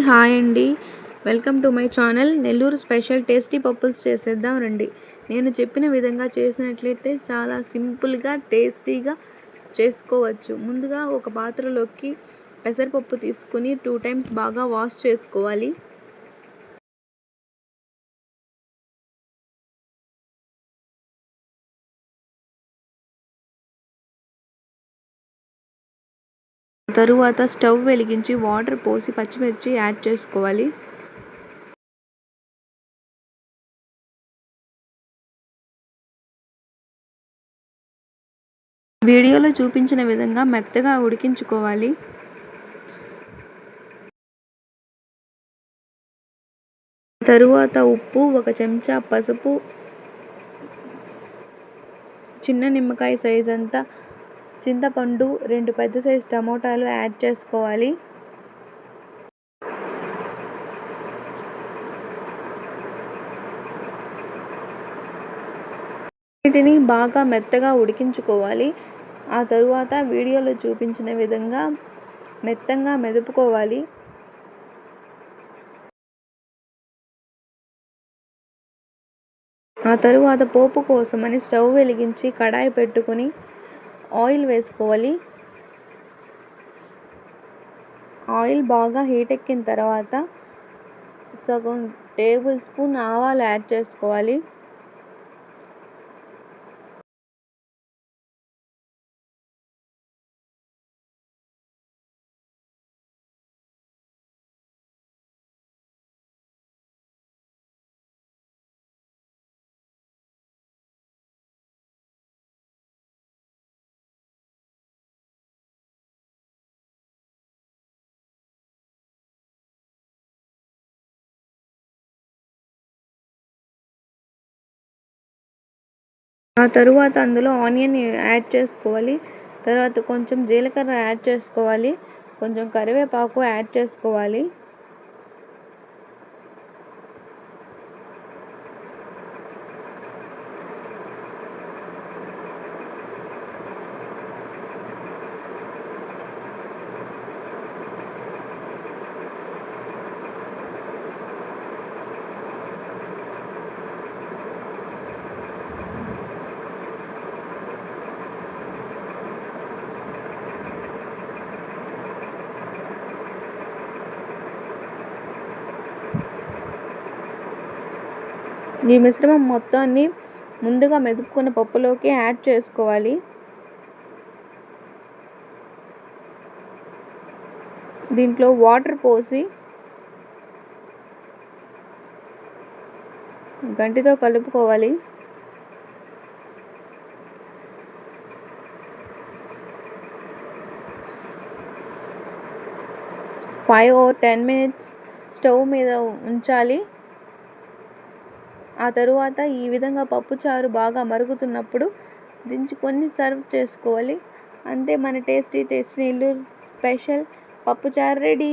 Hi అండి. Welcome to my channel. Nellore special tasty పప్పుల్స్ చేసేద్దాం రండి. నేను చెప్పిన విధంగా చేసినట్లయితే చాలా సింపుల్గా టేస్టీగా చేసుకోవచ్చు. ముందుగా ఒక పాత్రలోకి పెసరపప్పు తీసుకుని 2 టైమ్స్ బాగా వాష్ చేసుకోవాలి. తరువాత స్టవ్ వెలిగించి వాటర్ పోసి పచ్చిమిర్చి యాడ్ చేసుకోవాలి. వీడియోలో చూపించిన విధంగా మెత్తగా ఉడికించుకోవాలి. తరువాత ఉప్పు, 1 చెంచా పసుపు, చిన్న నిమ్మకాయ సైజ్ అంతా చింతపండు, 2 పెద్ద సైజు టమోటాలు యాడ్ చేసుకోవాలి. వీటిని బాగా మెత్తగా ఉడికించుకోవాలి. ఆ తరువాత వీడియోలో చూపించిన విధంగా మెత్తంగా మెదుపుకోవాలి. ఆ తరువాత పోపు కోసమని స్టవ్ వెలిగించి కడాయి పెట్టుకుని ఆయిల్ వేసుకోవాలి. ఆయిల్ బాగా హీట్ ఎక్కిన తర్వాత సగం టేబుల్ స్పూన్ ఆవాలు యాడ్ చేసుకోవాలి. ఆ తరువాత అందులో ఆనియన్ యాడ్ చేసుకోవాలి. తర్వాత కొంచెం జీలకర్ర యాడ్ చేసుకోవాలి. కొంచెం కరివేపాకు యాడ్ చేసుకోవాలి. ఈ మిశ్రమం మొత్తాన్ని ముందుగా మెదుపుకున్న పప్పులోకి యాడ్ చేసుకోవాలి. దీంట్లో వాటర్ పోసి గంటితో కలుపుకోవాలి. ఫైవ్ or 10 minutes స్టవ్ మీద ఉంచాలి. ఆ తరువాత ఈ విధంగా పప్పుచారు బాగా మరుగుతున్నప్పుడు దించుకొని సర్వ్ చేసుకోవాలి. అంతే, మన టేస్టీ నెల్లూరు స్పెషల్ పప్పుచారు రెడీ.